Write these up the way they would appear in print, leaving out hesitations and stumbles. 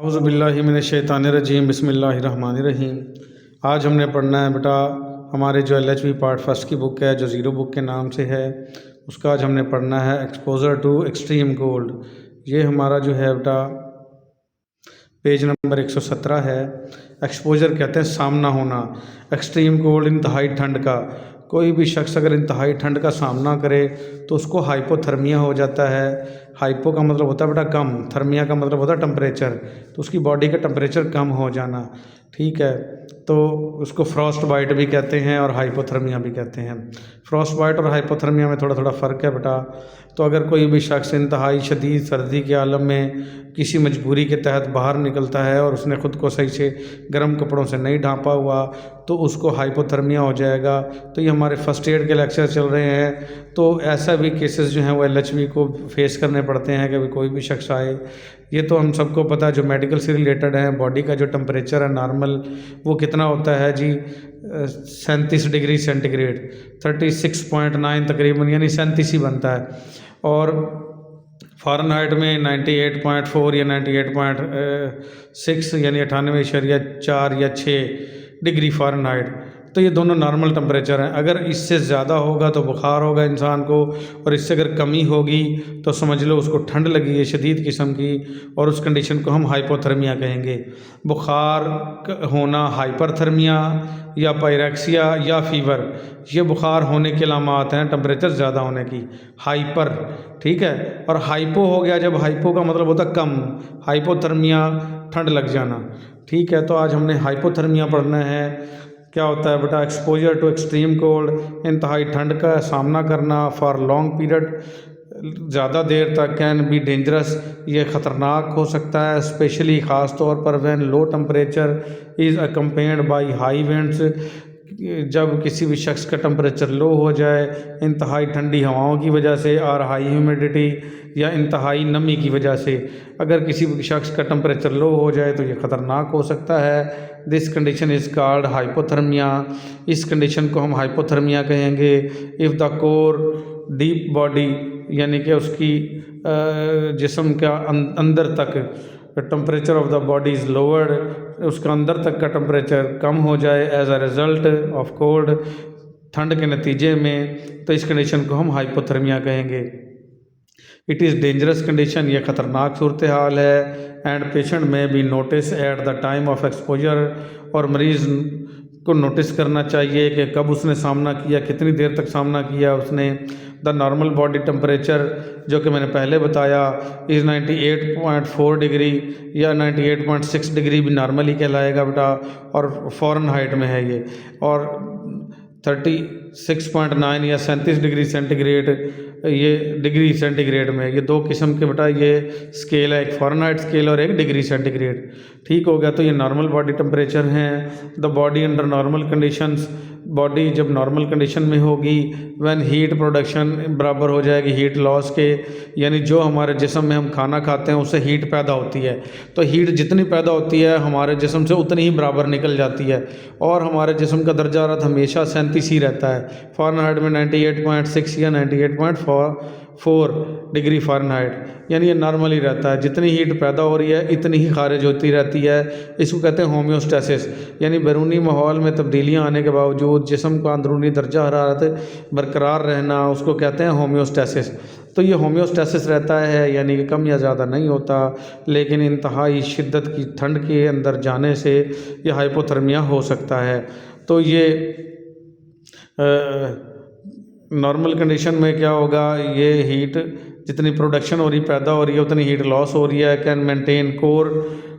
औज़ुबिल्लाहिमिनश्शैतानिर्रजीम बिस्मिल्लाहिर्रहमानिर्रहीम। आज हमने पढ़ना है बेटा हमारे जो LHV पार्ट फर्स्ट की बुक है जो ज़ीरो बुक के नाम से है, उसका आज हमने पढ़ना है एक्सपोज़र टू एक्सट्रीम कोल्ड। ये हमारा जो है बेटा पेज नंबर 117 है। एक्सपोजर कहते हैं सामना होना, एक्सट्रीम कोल्ड इंतहाई ठंड का। कोई भी शख्स अगर इंतहाई ठंड का सामना करे तो उसको हाइपोथर्मिया हो जाता है। हाइपो का मतलब होता है बेटा कम, थर्मिया का मतलब होता है टेम्परेचर, तो उसकी बॉडी का टेम्परेचर कम हो जाना, ठीक है। तो उसको फ्रॉस्ट बाइट भी कहते हैं और हाइपोथर्मिया भी कहते हैं। फ्रॉस्ट बाइट और हाइपोथर्मिया में थोड़ा थोड़ा फ़र्क है बेटा। तो अगर कोई भी शख्स इंतहाई शदीद सर्दी के आलम में किसी मजबूरी के तहत बाहर निकलता है और उसने ख़ुद को सही से गर्म कपड़ों से नहीं ढांपा हुआ तो उसको हाइपोथर्मिया हो जाएगा। तो ये हमारे फ़र्स्ट एड के लेक्चर चल रहे हैं, तो ऐसा भी केसेस जो हैं वो LHV को फेस करने पड़ते हैं कि कोई भी शख्स आए। ये तो हम सबको पता है, जो मेडिकल से रिलेटेड है, बॉडी का जो टेम्परेचर है नॉर्मल वो कितना होता है जी 37 डिग्री सेंटीग्रेड, 36.9 तकरीबन, यानी 37 ही बनता है। और फ़ारेनहाइट में 98.4 या 98.6 यानी 98.4 या 6 डिग्री फ़ारेनहाइट। तो ये दोनों नॉर्मल टेम्परेचर हैं। अगर इससे ज़्यादा होगा तो बुखार होगा इंसान को, और इससे अगर कमी होगी तो समझ लो उसको ठंड लगी है शदीद किस्म की, और उस कंडीशन को हम हाइपोथर्मिया कहेंगे। बुखार होना हाइपरथर्मिया या पायरेक्सिया या फीवर, ये बुखार होने के अलामात हैं टेम्परेचर ज़्यादा होने की, हाइपर, ठीक है। और हाइपो हो गया जब, हाइपो का मतलब होता है कम, हाइपोथर्मिया ठंड लग जाना, ठीक है। तो आज हमने हाइपोथर्मिया पढ़ना है। क्या होता है बेटा? एक्सपोजर टू एक्सट्रीम कोल्ड, इंतहाई ठंड का सामना करना फॉर लॉन्ग पीरियड, ज़्यादा देर तक, कैन बी डेंजरस, ये ख़तरनाक हो सकता है, स्पेशली ख़ास तौर पर when low temperature is accompanied by high winds, जब किसी भी शख्स का टेम्परेचर लो हो जाए इंतहाई ठंडी हवाओं की वजह से, और हाई ह्यूमिडिटी या इंतहाई नमी की वजह से। अगर किसी भी शख्स का टेम्परेचर लो हो जाए तो ये ख़तरनाक हो सकता है। This condition is called hypothermia, इस कंडीशन को हम हाइपोथर्मिया कहेंगे। If the core deep body, यानी कि उसकी जिस्म का अंदर तक temperature of the body is lowered, उसका अंदर तक का टेम्परेचर कम हो जाए as a result of cold, ठंड के नतीजे में, तो इस कंडीशन को हम हाइपोथर्मिया कहेंगे। इट इज़ डेंजरस कंडीशन, ये ख़तरनाक सूरत हाल है। And patient may be notice at the time of exposure, और मरीज़ को नोटिस करना चाहिए कि कब उसने सामना किया, कितनी देर तक सामना किया उसने। द नॉर्मल बॉडी टेम्परेचर, जो कि मैंने पहले बताया, इज़ 98.4 डिग्री या 98.6 डिग्री भी नॉर्मल ही कहलाएगा बेटा, और फ़ारेनहाइट में है ये। और 36.9 या 37 डिग्री सेंटीग्रेड, ये डिग्री सेंटीग्रेड में, ये दो किस्म के बेटा ये स्केल है, एक फ़ारेनहाइट स्केल और एक डिग्री सेंटीग्रेड, ठीक हो गया। तो ये नॉर्मल बॉडी टेम्परेचर हैं। The body under normal conditions, body जब नॉर्मल कंडीशन में होगी, व्हेन हीट प्रोडक्शन बराबर हो जाएगी हीट लॉस के, यानी जो हमारे जिस्म में हम खाना खाते हैं उससे हीट पैदा होती है, तो हीट जितनी पैदा होती है हमारे जिस्म से उतनी ही बराबर निकल जाती है, और हमारे जिस्म का दर्जा हरारत हमेशा 37 ही रहता है। फ़ारेनहाइट में 98.6 या 98.4 डिग्री फ़ारेनहाइट, यानी ये नॉर्मल ही रहता है। जितनी हीट पैदा हो रही है इतनी ही खारिज होती रहती है। इसको कहते हैं होम्योस्टेसिस, यानी बैरूनी माहौल में तब्दीलियाँ आने के बावजूद जिस्म का अंदरूनी दर्जा हरारत बरकरार रहना, उसको कहते हैं होम्योस्टेसिस। तो ये होम्योस्टेसिस रहता है, यानी कि कम या ज़्यादा नहीं होता, लेकिन इंतहाई शिद्दत की ठंड के अंदर जाने से ये हाइपोथर्मिया हो सकता है। तो ये नॉर्मल कंडीशन में क्या होगा, ये हीट जितनी प्रोडक्शन हो रही, पैदा हो रही है, उतनी हीट लॉस हो रही है। कैन मेंटेन कोर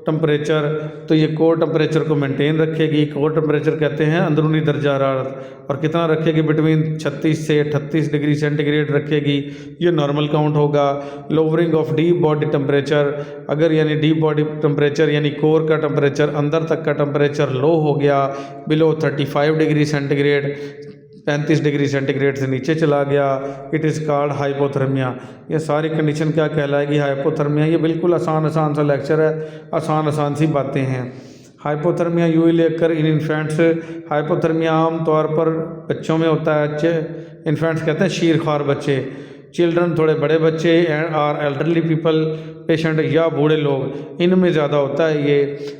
टेम्परेचर, तो ये कोर टेम्परेचर को मेंटेन रखेगी। कोर टेम्परेचर कहते हैं अंदरूनी दर्जा हरारत, और कितना रखेगी, बिटवीन 36 से 38 डिग्री सेंटीग्रेड रखेगी, ये नॉर्मल काउंट होगा। Lowering of deep body temperature, अगर यानी डीप बॉडी टेम्परेचर यानी कोर का टेम्परेचर, अंदर तक का टेम्परेचर लो हो गया, below 35 degree centigrade, 35 degree centigrade से नीचे चला गया, इट इज़ कॉल्ड हाइपोथर्मिया। ये सारी कंडीशन क्या कहलाएगी, हाइपोथर्मिया। ये बिल्कुल आसान आसान सा लेक्चर है, आसान आसान सी बातें हैं। Hypothermia usually occur in infants, hypothermia आम तौर पर बच्चों में होता है। इन्फेंट्स कहते हैं शीरख्वार बच्चे, चिल्ड्रन थोड़े बड़े बच्चे और एल्डरली पीपल पेशेंट या बूढ़े लोग, इनमें ज़्यादा होता है ये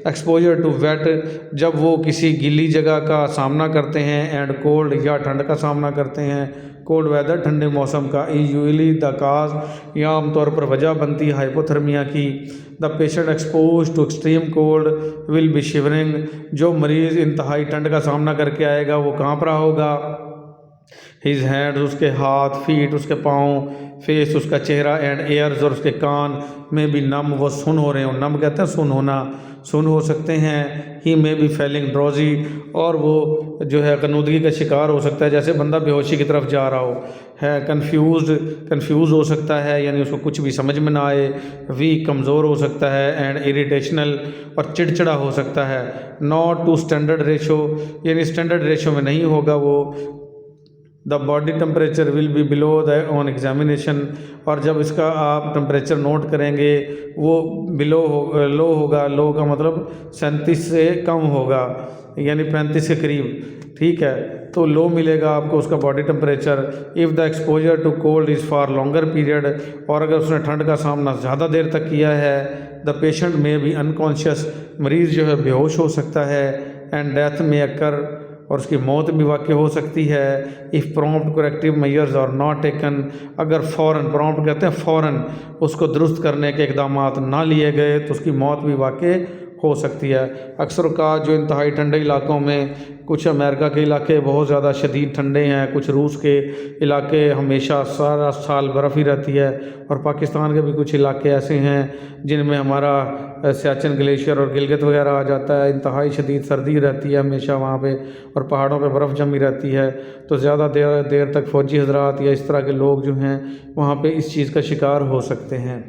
एक्सपोजर टू वेट, जब वो किसी गीली जगह का सामना करते हैं, एंड कोल्ड या ठंड का सामना करते हैं, कोल्ड वेदर ठंडे मौसम का, यूजली द काज या आमतौर पर वजह बनती है हाइपोथर्मिया की। The patient expose to extreme cold will be shivering, जो मरीज़ इंतहाई ठंड का सामना करके आएगा वो काँप रहा होगा। हिज हैंड्स, उसके हाथ, फीट, उसके पाँव, फेस, उसका चेहरा, एंड एयर्स, और उसके कान में भी नम, वो सुन हो रहे हो, नम कहते हैं सुन होना, सुन हो सकते हैं। ही में बी फीलिंग ड्रॉजी, और वो जो है कनूदगी का शिकार हो सकता है, जैसे बंदा बेहोशी की तरफ जा रहा हो। है कंफ्यूज हो सकता है, यानी उसको कुछ भी समझ में ना आए। वीक, कमज़ोर हो सकता है। एंड इरिटेशनल, और चिड़चिड़ा हो सकता है। नॉट टू स्टैंडर्ड रेशो, यानी स्टैंडर्ड रेशो में नहीं होगा वो। The body temperature will be below the on examination, और जब इसका आप टेम्परेचर नोट करेंगे वो लो होगा। लो का मतलब 37 से कम होगा, यानी 35 के करीब, ठीक है। तो लो मिलेगा आपको उसका body temperature. If the exposure to cold is for longer period, और अगर उसने ठंड का सामना ज़्यादा देर तक किया है। The patient may B unconscious, मरीज़ जो है बेहोश हो सकता है। एंड डेथ में अकर, और उसकी मौत भी वाक़ई हो सकती है। If prompt corrective measures are not taken, अगर फ़ौरन, प्रॉम्प्ट कहते हैं फ़ौरन, उसको दुरुस्त करने के इक़दामात ना लिए गए तो उसकी मौत भी वाक़ई हो सकती है। अक्सर का जो इंतहाई ठंडे इलाकों में, कुछ अमेरिका के इलाके बहुत ज़्यादा शदीद ठंडे हैं, कुछ रूस के इलाके हमेशा सारा साल बर्फ़ ही रहती है, और पाकिस्तान के भी कुछ इलाके ऐसे हैं जिनमें हमारा सियाचिन ग्लेशियर और गिलगित वगैरह आ जाता है। इंतहाई शदीद सर्दी रहती है हमेशा वहाँ पे, और पहाड़ों पे बर्फ़ जमी रहती है। तो ज़्यादा देर तक फ़ौजी हजरात या इस तरह के लोग जो हैं वहाँ पे इस चीज़ का शिकार हो सकते हैं।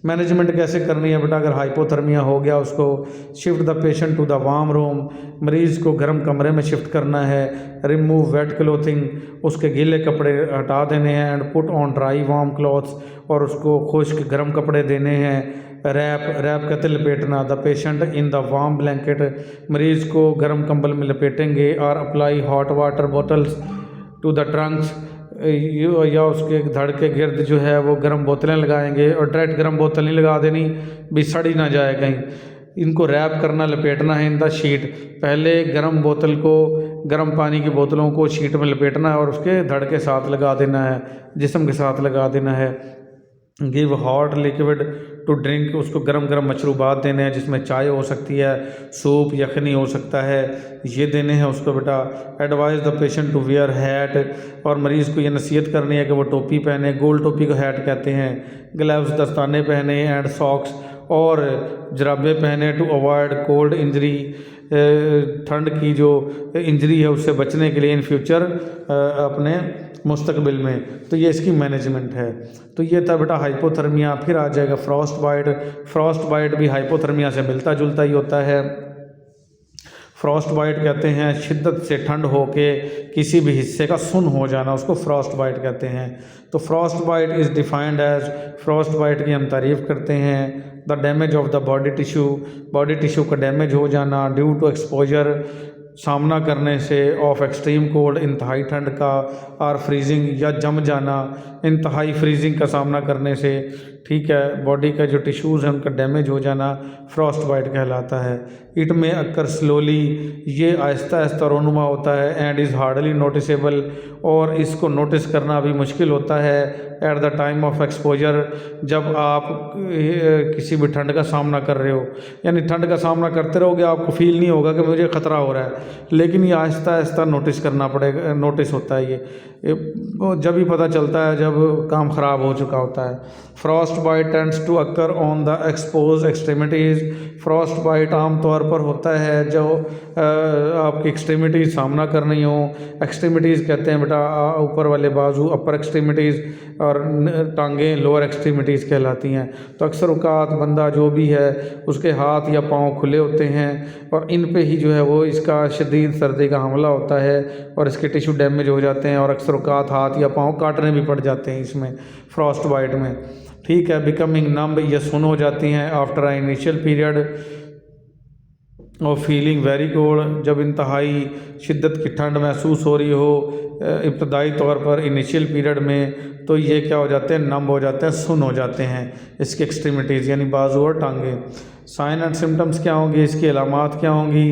मैनेजमेंट कैसे करनी है बेटा? अगर हाइपोथर्मिया हो गया, उसको shift the patient to the warm room, मरीज़ को गर्म कमरे में शिफ्ट करना है। रिमूव वेट क्लोथिंग, उसके गीले कपड़े हटा देने हैं। And put on dry warm clothes, और उसको खुश्क गर्म कपड़े देने हैं। रैप कहते लपेटना। The patient in the warm blanket, मरीज़ को गर्म कंबल में लपेटेंगे। और apply hot water bottles to the trunks, या उसके धड़ के गिर्द जो है वो गर्म बोतलें लगाएंगे। और डायरेक्ट गर्म बोतल नहीं लगा देनी, भी सड़ी ना जाए कहीं। इनको रैप करना, लपेटना है इन द शीट। पहले गर्म बोतल को, गर्म पानी की बोतलों को शीट में लपेटना है और उसके धड़ के साथ लगा देना है, जिस्म के साथ लगा देना है। Give hot liquid to drink, उसको गर्म मशरूबात देने हैं, जिसमें चाय हो सकती है, सूप, यखनी हो सकता है, ये देने हैं उसको बेटा। Advise the patient to wear hat, और मरीज़ को ये नसीहत करनी है कि वो टोपी पहने, गोल टोपी को हैट कहते हैं। ग्लव्स, दस्ताने पहने। एंड सॉक्स, और जराबे पहने। टू अवॉइड कोल्ड इंजरी, ठंड की जो इंजरी है उससे बचने के लिए इन फ्यूचर, अपने मुस्तकबिल में। तो ये इसकी मैनेजमेंट है। तो ये था बेटा हाइपोथर्मिया। फिर आ जाएगा फ्रॉस्ट बाइट। फ्रॉस्ट बाइट भी हाइपोथर्मिया से मिलता जुलता ही होता है। फ्रॉस्ट बाइट कहते हैं शिद्दत से ठंड होके किसी भी हिस्से का सुन्न हो जाना, उसको फ्रॉस्ट बाइट कहते हैं। तो frost bite is defined as, frost bite की हम तारीफ़ करते हैं, the damage of the body tissue का डैमेज हो जाना ड्यू टू एक्सपोजर, सामना करने से, ऑफ एक्सट्रीम कोल्ड, इंतहाई ठंड का, और फ्रीजिंग, या जम जाना, इंतहाई फ्रीजिंग का सामना करने से, ठीक है, बॉडी का जो टिश्यूज़ हैं उनका डैमेज हो जाना फ्रॉस्ट बाइट कहलाता है। इट में अक्कर स्लोली, ये आहिस्ता आहिस्ता रोनुमा होता है। एंड इज़ हार्डली नोटिसेबल, और इसको नोटिस करना भी मुश्किल होता है। Eight the time of exposure, जब आप किसी भी ठंड का सामना कर रहे हो, यानी ठंड का सामना करते रहोगे आपको फील नहीं होगा कि मुझे ख़तरा हो रहा है, लेकिन ये आहिस्ता आहिस्ता नोटिस करना पड़ेगा, नोटिस होता है ये जब ही पता चलता है जब काम ख़राब हो चुका होता है। Frost bite tends to occur on the expose extremities, frost bite आम तौर पर होता है जो आपकी एक्सट्रीमिटीज़ सामना कर रही हो। एक्सट्रीमिटीज़ कहते हैं बेटा ऊपर वाले बाजू, अपर एक्सट्रीमिटीज़, और टांगें लोअर एक्सट्रीमिटीज़ कहलाती हैं। तो अक्सर औकात बंदा जो भी है उसके हाथ या पाँव खुले होते हैं, और इन पे ही जो है वो इसका शदीद सर्दी का हमला होता है और इसके टिश्यू डैमेज हो जाते हैं, और अक्सर औकात हाथ या पाँव काटने भी पड़ जाते हैं इसमें फ्रॉस्ट बाइट में, ठीक है। बिकमिंग नम्ब, ये सुन हो जाती हैं आफ्टर इनिशियल पीरियड, और फीलिंग वेरी कोल्ड, जब इंतहाई शिद्दत की ठंड महसूस हो रही हो इब्तदाई तौर पर इनिशियल पीरियड में, तो ये क्या हो जाते हैं, नम हो जाते हैं, सुन हो जाते हैं इसके एक्सट्रीमिटीज़ यानी बाजू और टांगें। साइन एंड सिम्टम्स क्या होंगी, इसकी अलामात क्या होंगी।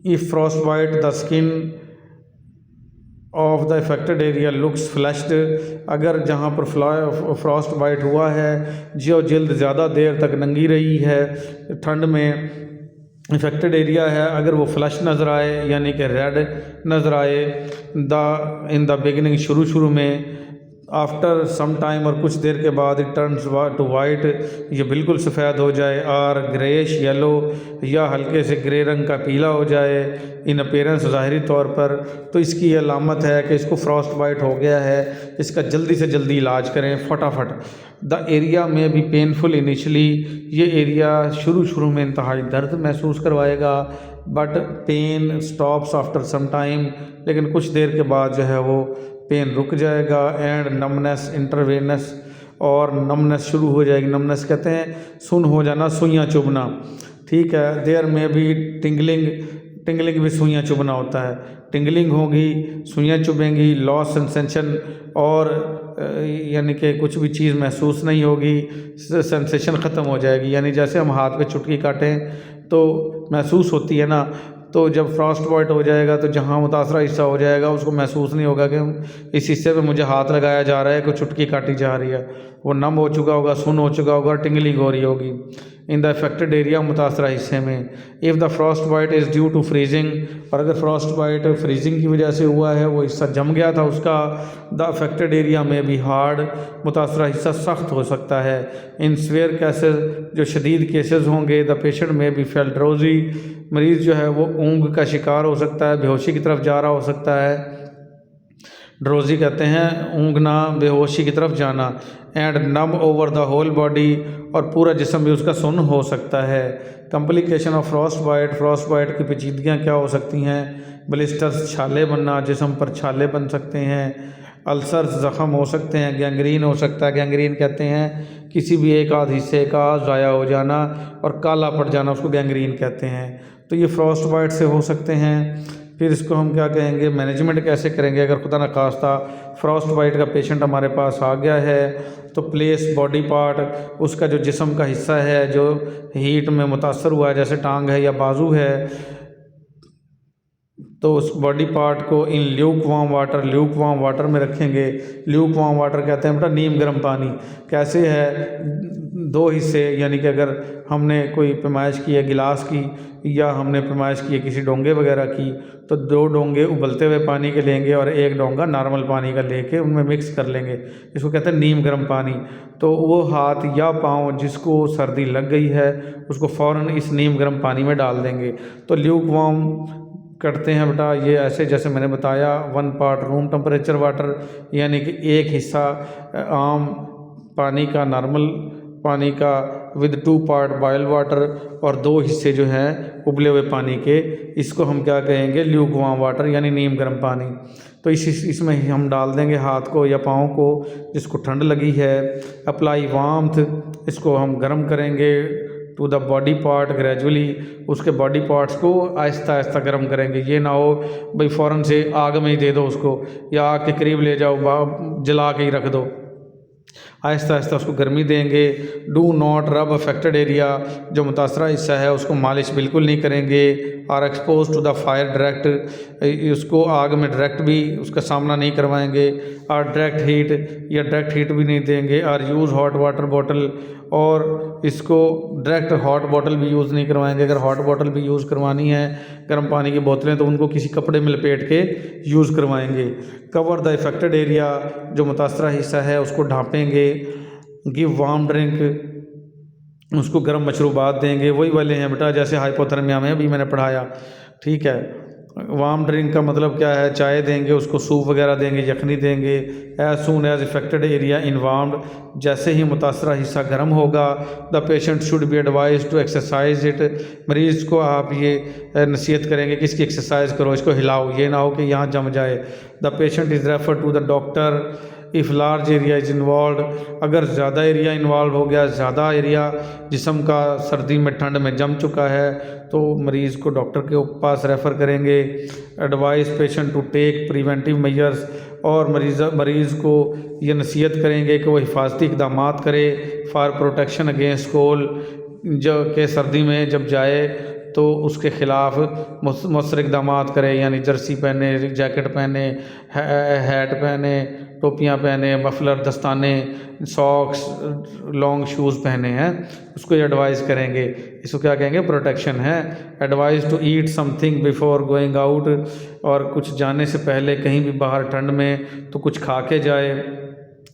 If frost bite the skin of the affected area looks flushed, अगर जहाँ पर फ्रॉस्ट बाइट हुआ है जो जल्द ज़्यादा देर तक नंगी रही है ठंड में, इफेक्टेड एरिया है, अगर वो फ्लश नज़र आए यानी कि रेड नज़र आए इन द बिगिनिंग, शुरू में, आफ्टर सम टाइम और कुछ देर के बाद इट टर्न्स टू वाइट, ये बिल्कुल सफ़ेद हो जाए, और ग्रेश येलो या हल्के से ग्रे रंग का पीला हो जाए इन अपीयरेंस ज़ाहरी तौर पर, तो इसकी ये अलामत है कि इसको फ्रॉस्ट बाइट हो गया है। इसका जल्दी से जल्दी इलाज करें फटाफट। द एरिया में भी पेनफुल इनिशली, ये एरिया शुरू में इंतहाई दर्द महसूस करवाएगा, but pain stops after some time, लेकिन कुछ देर के बाद जो है वो पेन रुक जाएगा। एंड नमनेस इंटरवेनस, और नमनेस शुरू हो जाएगी। नमनेस कहते हैं सुन हो जाना, सुइयाँ चुभना, ठीक है। देयर में भी टिंगलिंग भी सुइयाँ चुभना होता है, टिंगलिंग होगी, सुइयाँ चुभेंगी। लॉस सेंसेशन, और यानी कि कुछ भी चीज़ महसूस नहीं होगी, सेंसेशन ख़त्म हो जाएगी। यानी जैसे हम हाथ पे चुटकी काटें तो महसूस होती है ना, तो जब फ्रॉस्ट बाइट हो जाएगा तो जहाँ मुतासरा हिस्सा हो जाएगा उसको महसूस नहीं होगा कि इस हिस्से पे मुझे हाथ लगाया जा रहा है, कोई चुटकी काटी जा रही है। वो नम हो चुका होगा, सुन हो चुका होगा, टिंगलिंग हो रही होगी इन द अफेक्टेड एरिया, मुतासरा हिस्से में। If the frost bite is due to freezing, और अगर फ्रॉस्ट बाइट फ्रीजिंग की वजह से हुआ है, वो हिस्सा जम गया था उसका, द अफेक्टेड एरिया में भी हार्ड, मुतासरा हिस्सा सख्त हो सकता है। इन स्वेयर केसेस, जो शदीद केसेस होंगे, द पेशेंट में भी फेल ड्रोजी, मरीज़ जो है वो ऊँग का शिकार हो सकता है, बेहोशी की तरफ जा रहा हो सकता है। ड्रोजी कहते हैं ऊँघना, बेहोशी की तरफ जाना। And numb over the whole body, और पूरा जिस्म भी उसका सुन्न हो सकता है। कम्प्लिकेशन ऑफ फ्रॉस्ट बाइट की पेचीदगियाँ क्या हो सकती हैं। ब्लिस्टर्स, छाले बनना, जिस्म पर छाले बन सकते हैं। अल्सर्स, ज़ख़म हो सकते हैं। गैंग्रीन हो सकता है, गैंग्रीन कहते हैं किसी भी एक आध हिस्से का ज़ाया हो जाना और काला पड़ जाना, उसको गैंग्रीन कहते हैं। तो ये फ्रॉस्ट बाइट से हो सकते हैं। फिर इसको हम क्या कहेंगे, मैनेजमेंट कैसे करेंगे। अगर खुदा न खास्ता फ्रॉस्ट बाइट का पेशेंट हमारे पास आ गया है, तो प्लेस बॉडी पार्ट, उसका जो जिस्म का हिस्सा है जो हीट में मुतासर हुआ है, जैसे टांग है या बाजू है, तो उस बॉडी पार्ट को इन ल्यूक वार्म वाटर में रखेंगे। ल्यूक वार्म वाटर कहते हैं बेटा नीम गर्म पानी। कैसे है, दो हिस्से, यानी कि अगर हमने कोई पैमाइश की है गिलास की, या हमने पैमाइश की है किसी डोंगे वगैरह की, तो दो डोंगे उबलते हुए पानी के लेंगे और एक डोंगा नॉर्मल पानी का लेके उनमें मिक्स कर लेंगे। इसको कहते हैं नीम गर्म पानी। तो वो हाथ या पाँव जिसको सर्दी लग गई है उसको फ़ौरन इस नीम गर्म पानी में डाल देंगे। तो ल्यूक वार्म करते हैं बेटा ये ऐसे, जैसे मैंने बताया, 1 पार्ट रूम टेम्परेचर वाटर, यानी कि एक हिस्सा आम पानी का, नॉर्मल पानी का, विद 2 पार्ट बॉयल वाटर, और 2 हिस्से जो हैं उबले हुए पानी के, इसको हम क्या कहेंगे, ल्यूक वार्म वाटर यानी नीम गर्म पानी। तो इसमें हम डाल देंगे हाथ को या पाँव को जिसको ठंड लगी है। अप्लाई वार्मथ, इसको हम गर्म करेंगे to the body part gradually, उसके बॉडी पार्ट्स को आहिस्ता आहिस्ता गर्म करेंगे। ये ना हो भाई फ़ौरन से आग में ही दे दो उसको, या आग के करीब ले जाओ, जला के ही रख दो। आहिस्ता आहिस्ता उसको गर्मी देंगे। Do not rub affected area, जो मुतासरा हिस्सा है उसको मालिश बिल्कुल नहीं करेंगे। Or expose to the fire direct, उसको आग में डायरेक्ट भी उसका सामना नहीं करवाएंगे। आर डायरेक्ट हीट, या डायरेक्ट हीट भी नहीं देंगे। Or use hot water bottle, और इसको डायरेक्ट हॉट बॉटल भी यूज़ नहीं करवाएंगे। अगर हॉट बॉटल भी यूज़ करवानी है, गर्म पानी की बोतलें, तो उनको किसी कपड़े में लपेट के यूज़ करवाएंगे। कवर द इफेक्टेड एरिया, जो मुतासरा हिस्सा है उसको ढाँपेंगे। गिव वार्म ड्रिंक, उसको गर्म मशरूबात देंगे। वही वाले हैं बेटा जैसे हाइपोथर्मिया में अभी मैंने पढ़ाया, ठीक है। वार्म ड्रिंक का मतलब क्या है, चाय देंगे उसको, सूप वगैरह देंगे, यखनी देंगे। As soon as affected area in warmed, जैसे ही मुतासरा हिस्सा गर्म होगा, the patient should be advise to exercise it, मरीज़ को आप ये नसीहत करेंगे कि इसकी एक्सरसाइज करो, इसको हिलाओ, ये ना हो कि यहाँ जम जाए। The patient is refer to the doctor, if large area is involve, अगर ज़्यादा एरिया इन्वॉल्व हो गया, ज़्यादा एरिया जिस्म का सर्दी में ठंड में जम चुका है, तो मरीज़ को डॉक्टर के पास रेफ़र करेंगे। Advice patient to take preventive measures, और मरीज़ को ये नसीहत करेंगे कि वो हिफाजती इक़दाम करे फॉर प्रोटेक्शन अगेंस्ट कोल्ड, जो कि सर्दी में जब जाए तो उसके ख़िलाफ़ मौसर इक़दाम करे, यानी जर्सी पहने, जैकेट पहने, हैट पहने, टोपियाँ पहने, मफलर, दस्ताने, सॉक्स, लॉन्ग शूज़ पहने हैं, उसको एडवाइस करेंगे। इसको क्या कहेंगे? प्रोटेक्शन है। Advice to eat something before going out, और कुछ जाने से पहले कहीं भी बाहर ठंड में तो कुछ खा के जाए।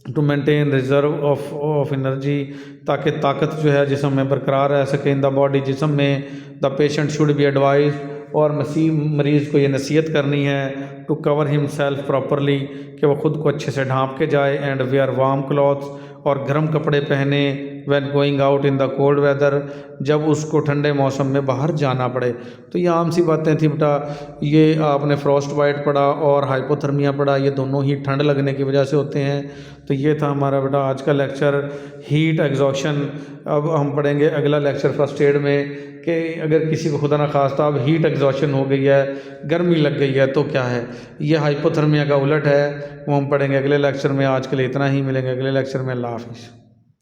To maintain reserve of energy, ताकि ताकत जो है जिस्म में बरकरार रह सके इन द बॉडी, जिस्म में। The patient should be advise, और मरीज़ को ये नसीहत करनी है टू कवर हिमसेल्फ प्रॉपरली, कि वो ख़ुद को अच्छे से ढाँप के जाए। एंड वेयर वार्म क्लॉथ्स, और गर्म कपड़े पहने। When going out in the cold weather, जब उसको ठंडे मौसम में बाहर जाना पड़े। तो ये आम सी बातें थी बेटा। ये आपने फ्रॉस्ट बाइट पढ़ा और हाइपोथर्मिया पढ़ा, ये दोनों ही ठंड लगने की वजह से होते हैं। तो ये था हमारा बेटा आज का लेक्चर, हीट एग्जॉशन। अब हम पढ़ेंगे अगला लेक्चर फर्स्ट एड में, कि अगर किसी को खुदा न खास्ता अब हीट एग्जॉशन हो गई है, गर्मी लग गई है, तो क्या है। ये हाइपोथर्मिया का उलट है, वो हम पढ़ेंगे अगले लेक्चर में। आज के लिए इतना ही, मिलेंगे अगले लेक्चर में। अल्लाह हाफिज़।